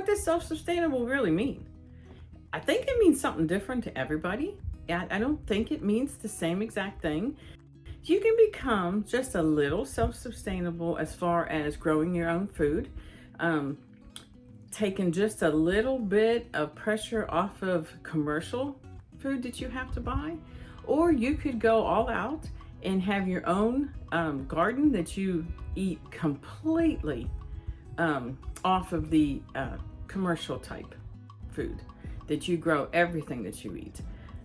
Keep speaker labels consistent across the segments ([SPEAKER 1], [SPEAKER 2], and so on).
[SPEAKER 1] what does self-sustainable really mean? I think it means something different to everybody. I don't think it means the same exact thing. You can become just a little self-sustainable as far as growing your own food, taking just a little bit of pressure off of commercial food that you have to buy, or you could go all out and have your own garden that you eat completely off of the commercial type food, that you grow everything that you eat.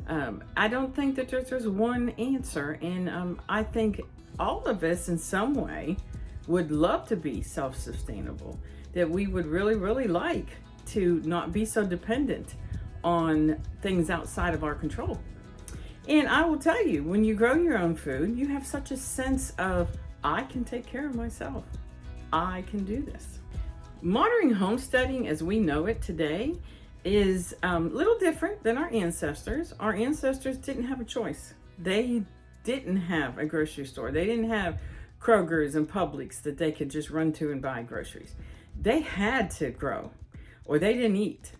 [SPEAKER 1] I don't think that there's one answer, and I think all of us in some way would love to be self-sustainable, that we would really like to not be so dependent on things outside of our control. And I will tell you, when you grow your own food, you have such a sense of, I can take care of myself. I can do this. Modern homesteading as we know it today is a little different than our ancestors. Our ancestors didn't have a choice. They didn't have a grocery store. They didn't have Kroger's and Publix that they could just run to and buy groceries. They had to grow or they didn't eat.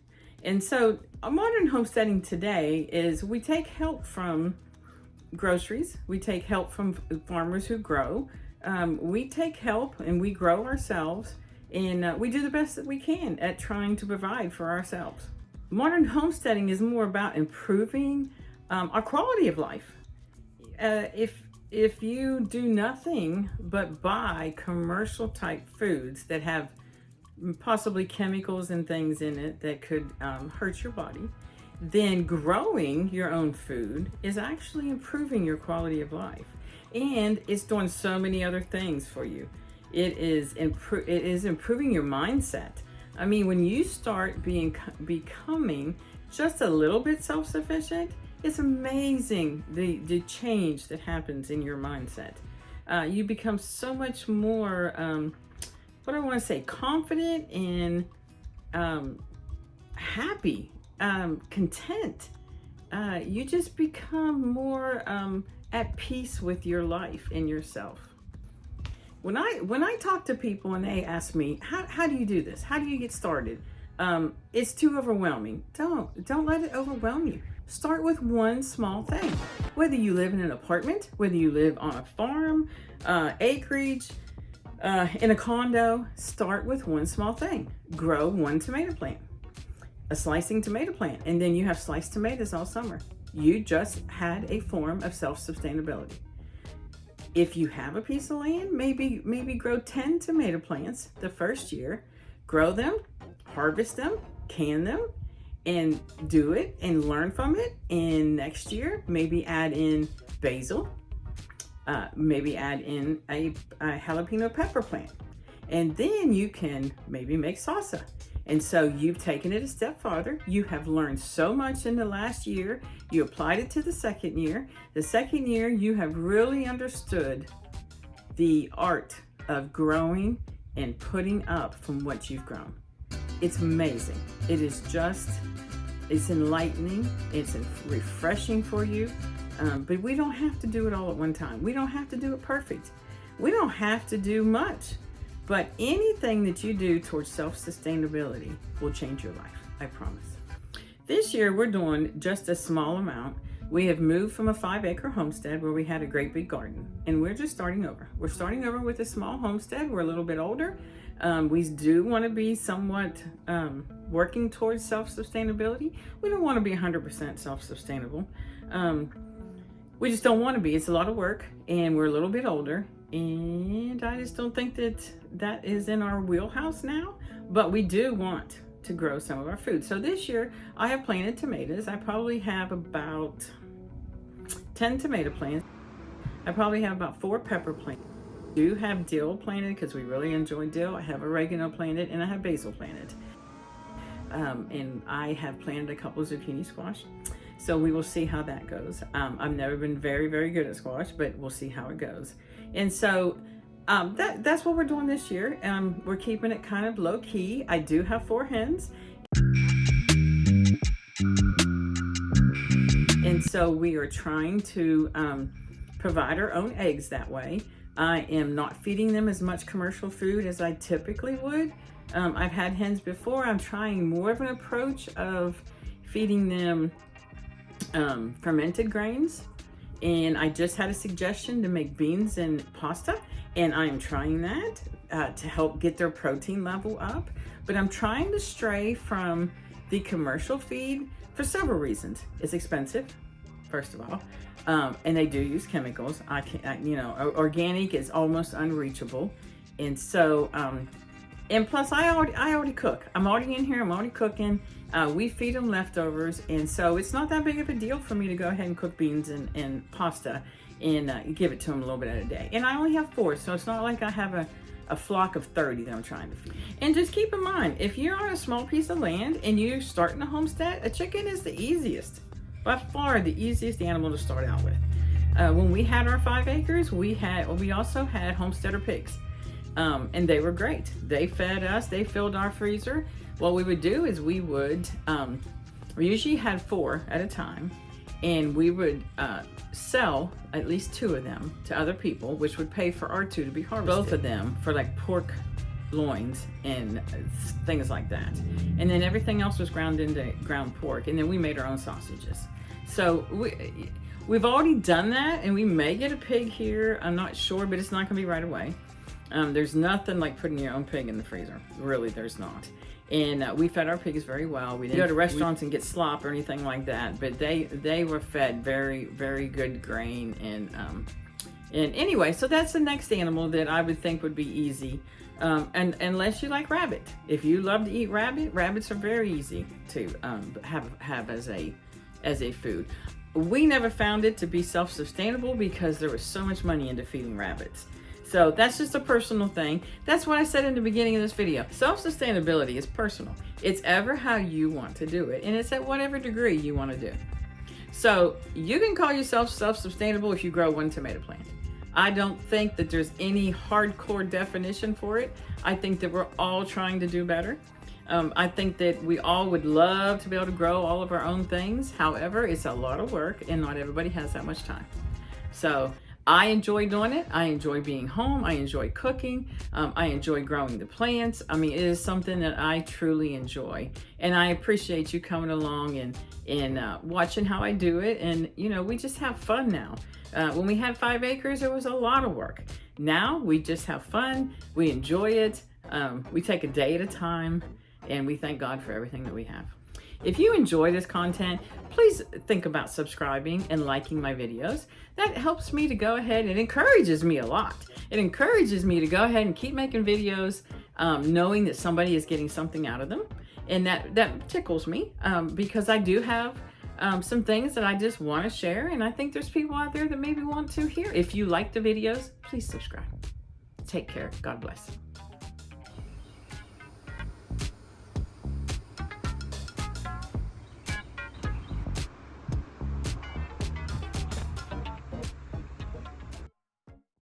[SPEAKER 1] And so a modern homesteading today is we take help from groceries. We take help from farmers who grow. We take help and we grow ourselves, and we do the best that we can at trying to provide for ourselves. Modern homesteading is more about improving our quality of life. If you do nothing but buy commercial type foods that have possibly chemicals and things in it that could hurt your body, then growing your own food is actually improving your quality of life. And it's doing so many other things for you. It is improving your mindset. I mean, when you start becoming just a little bit self-sufficient, it's amazing the change that happens in your mindset. You become so much more, what I want to say, confident and happy, content. You just become more at peace with your life and yourself. When I talk to people and they ask me, how do you do this? How do you get started? It's too overwhelming. Don't let it overwhelm you. Start with one small thing. Whether you live in an apartment, whether you live on a farm, acreage, in a condo, start with one small thing. Grow one tomato plant, a slicing tomato plant, and then you have sliced tomatoes all summer. You just had a form of self-sustainability. If you have a piece of land, maybe grow 10 tomato plants the first year, grow them, harvest them, can them, and do it and learn from it. And next year, maybe add in basil, maybe add in a jalapeno pepper plant. And then you can maybe make salsa. And so you've taken it a step farther. You have learned so much in the last year. You applied it to the second year. The second year, you have really understood the art of growing and putting up from what you've grown. It's amazing. It is just, it's enlightening. It's refreshing for you. But we don't have to do it all at one time. We don't have to do it perfect. We don't have to do much. But anything that you do towards self-sustainability will change your life, I promise. This year, we're doing just a small amount. We have moved from a 5-acre homestead where we had a great big garden, and we're just starting over. We're starting over with a small homestead. We're a little bit older. We do want to be somewhat working towards self-sustainability. We don't want to be 100% self-sustainable. We just don't want to be. It's a lot of work, and we're a little bit older. And I just don't think that is in our wheelhouse now, but we do want to grow some of our food. So this year I have planted tomatoes. I probably have about 10 tomato plants. I probably have about 4 pepper plants. I do have dill planted because we really enjoy dill. I have oregano planted and I have basil planted. And I have planted a couple of zucchini squash. So we will see how that goes. I've never been very good at squash, but we'll see how it goes. And so that's what we're doing this year. We're keeping it kind of low key. I do have 4 hens. And so we are trying to provide our own eggs that way. I am not feeding them as much commercial food as I typically would. I've had hens before. I'm trying more of an approach of feeding them fermented grains. And I just had a suggestion to make beans and pasta, and I am trying that to help get their protein level up. But I'm trying to stray from the commercial feed for several reasons. It's expensive, first of all, and they do use chemicals. Organic is almost unreachable, and so and plus I already cook. I'm already in here. I'm already cooking. We feed them leftovers, and so it's not that big of a deal for me to go ahead and cook beans and pasta and give it to them a little bit at a day. And I only have 4, so it's not like I have a flock of 30 that I'm trying to feed. And just keep in mind, if you're on a small piece of land and you're starting a homestead, a chicken is the easiest, by far the easiest animal to start out with. When we had our 5 acres, we also had homesteader pigs. And they were great. They fed us, they filled our freezer. What we would do is we usually had 4 at a time, and we would sell at least 2 of them to other people, which would pay for our 2 to be harvested. Both of them for like pork loins and things like that. And then everything else was ground into ground pork, and then we made our own sausages. So we've already done that, and we may get a pig here. I'm not sure, but it's not gonna be right away. There's nothing like putting your own pig in the freezer. Really, there's not. And we fed our pigs very well. We didn't go to restaurants and get slop or anything like that, but they were fed very, very good grain. And anyway, so that's the next animal that I would think would be easy. And unless you like rabbit. If you love to eat rabbit, rabbits are very easy to have as a food. We never found it to be self-sustainable because there was so much money into feeding rabbits. So that's just a personal thing. That's what I said in the beginning of this video. Self-sustainability is personal. It's ever how you want to do it, and it's at whatever degree you want to do. So you can call yourself self-sustainable if you grow 1 tomato plant. I don't think that there's any hardcore definition for it. I think that we're all trying to do better. I think that we all would love to be able to grow all of our own things. However, it's a lot of work, and not everybody has that much time. So I enjoy doing it. I enjoy being home. I enjoy cooking. I enjoy growing the plants. I mean, it is something that I truly enjoy. And I appreciate you coming along and watching how I do it. And, we just have fun now. When we had 5 acres, it was a lot of work. Now we just have fun. We enjoy it. We take a day at a time, and we thank God for everything that we have. If you enjoy this content, please think about subscribing and liking my videos. That helps me to go ahead and encourages me a lot. It encourages me to go ahead and keep making videos, knowing that somebody is getting something out of them. And that tickles me because I do have some things that I just want to share. And I think there's people out there that maybe want to hear. If you like the videos, please subscribe. Take care. God bless.